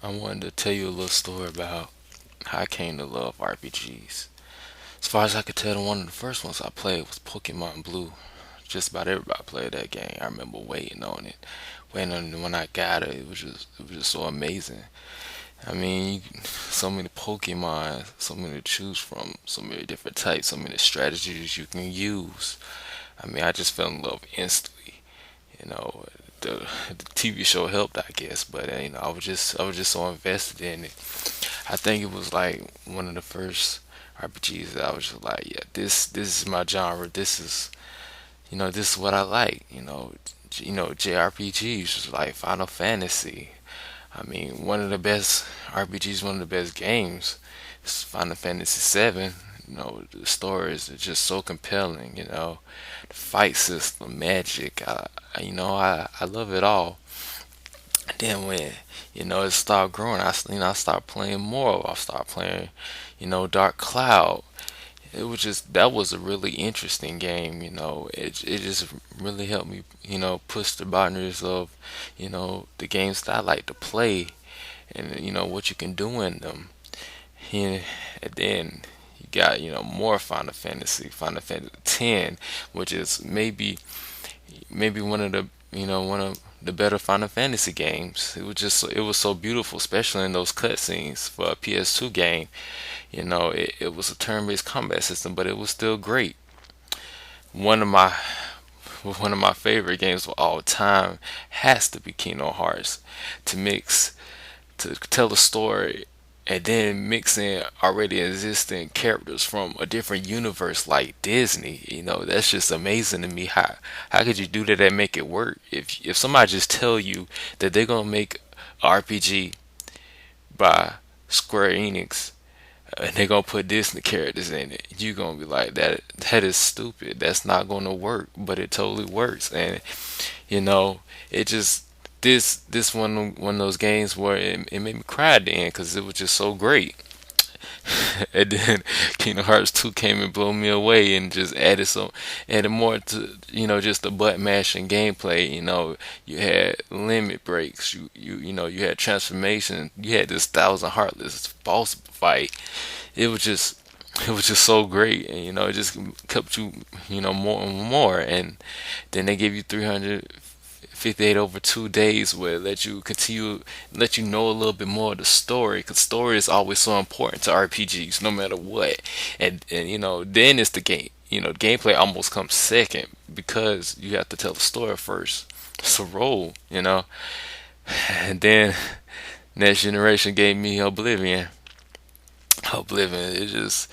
I wanted to tell you a little story about how I came to love RPGs. As far as I could tell, one of the first ones I played was Pokemon Blue. Just about everybody played that game. I remember waiting on it. Waiting on it when I got it, it was just so amazing. I mean, so many Pokemon, so many to choose from, so many different types, so many strategies you can use. I mean, I just fell in love instantly. You know, the TV show helped, I guess, but I was just so invested in it. I think it was like one of the first RPGs that I was just like, yeah, this is my genre. This is what I like. JRPGs, just like Final Fantasy. I mean, one of the best RPGs, one of the best games. Is Final Fantasy VII. The story is just so compelling. The fight system, magic. I love it all. Then when it started growing, I started playing more. I started playing, Dark Cloud. It was just that was a really interesting game. It just really helped me, push the boundaries of, the games that I like to play, and what you can do in them. Yeah, and then you got more Final Fantasy X, which is maybe one of the better Final Fantasy games. It was so beautiful, especially in those cutscenes for a PS2 game. It was a turn-based combat system, but it was still great. One of my one of my favorite games of all time has to be Kingdom Hearts. To mix to tell a story and then mix in already existing characters from a different universe like Disney. That's just amazing to me. How could you do that and make it work? If somebody just tell you that they're gonna make a RPG by Square Enix and they're gonna put Disney characters in it, you gonna be like, that is stupid. That's not gonna work. But it totally works. And you know it just this one of those games where it made me cry at the end because it was just so great. And then Kingdom Hearts 2 came and blew me away and just added more to just the butt mashing gameplay. You had limit breaks, you had transformation, you had this Thousand Heartless boss fight. It was just so great, and it just kept you more and more. And then they give you 358 over 2 days where it let you continue, let you know a little bit more of the story, because story is always so important to RPGs no matter what. And then it's the game. Gameplay almost comes second because you have to tell the story first. It's a role. And then next generation gave me Oblivion. It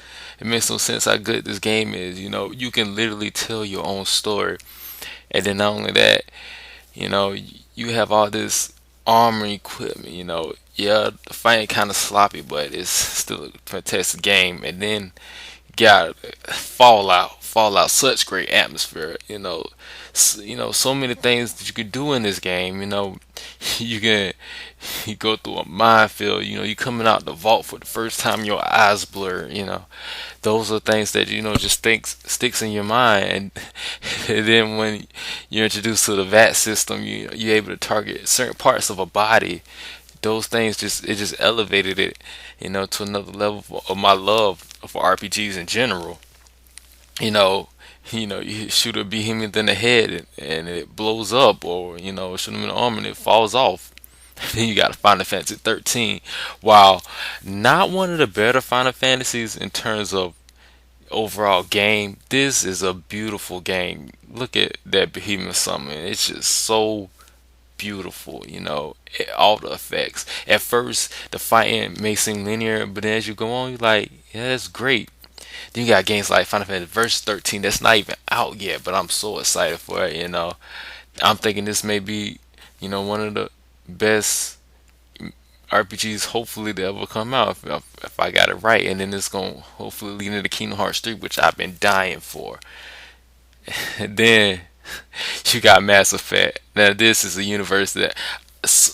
makes no sense how good this game is. You can literally tell your own story. And then not only that, you have all this armor equipment. Yeah, the fighting kind of sloppy, but it's still a fantastic game. And then you got Fallout, such great atmosphere. So many things that you could do in this game. You can you go through a minefield. You coming out the vault for the first time, your eyes blur. Those are things that just sticks in your mind. And then when you're introduced to the VAT system, you're able to target certain parts of a body. Those things just elevated it, to another level of my love for RPGs in general. You know, you shoot a behemoth in the head and it blows up, or shoot him in the arm and it falls off. Then you got Final Fantasy 13. While not one of the better Final Fantasies in terms of overall game, this is a beautiful game. Look at that behemoth summon. It's just so beautiful. All the effects. At first, the fighting may seem linear, but then as you go on, you're like, yeah, that's great. Then you got games like Final Fantasy Verse 13 that's not even out yet, but I'm so excited for it. I'm thinking this may be, one of the best RPGs hopefully to ever come out if I got it right. And then it's going to hopefully lead into Kingdom Hearts 3, which I've been dying for. And then you got Mass Effect. Now, this is a universe that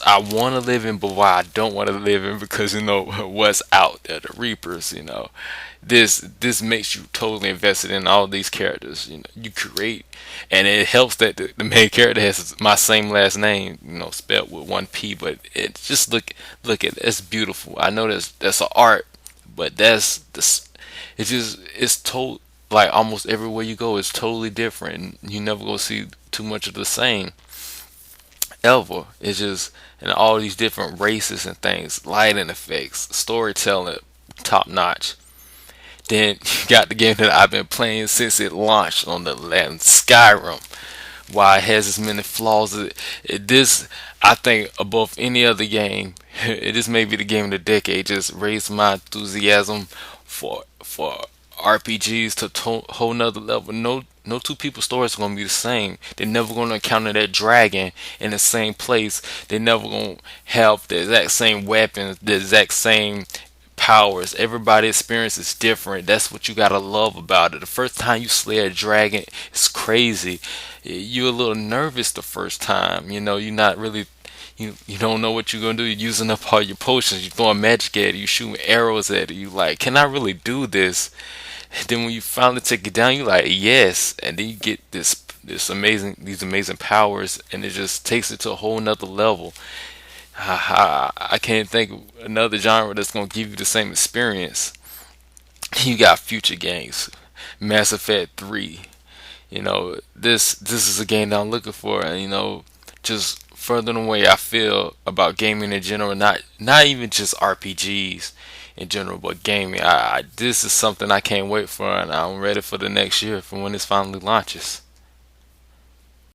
I want to live in, but why I don't want to live in because what's out there, the Reapers. This makes you totally invested in all these characters. You create, and it helps that the main character has my same last name. Spelled with one P, but it just look at it, it's beautiful. I know that's an art, but that's this. It's told like almost everywhere you go, it's totally different. You never gonna see too much of the same ever. It's just and all these different races and things, lighting effects, storytelling, top notch. Then you got the game that I've been playing since it launched on the land, Skyrim. Why it has as many flaws. This I think above any other game, this may be the game of the decade. Just raised my enthusiasm for RPGs to whole nother level. No two people stories are gonna be the same. They're never gonna encounter that dragon in the same place. They're never gonna have the exact same weapons, the exact same powers. Everybody experience is different. That's what you gotta love about it. The first time you slay a dragon, it's crazy. You're a little nervous the first time. You're not really you don't know what you're gonna do. You're using up all your potions. You're throwing magic at it. You shooting arrows at it. You like, can I really do this? Then when you finally take it down, you like, yes. And then you get these amazing powers, and it just takes it to a whole nother level. I can't think of another genre that's gonna give you the same experience. You got future games, Mass Effect 3. This is a game that I'm looking for, and just further the way I feel about gaming in general, not even just RPGs in general, but gaming. This is something I can't wait for, and I'm ready for the next year for when this finally launches.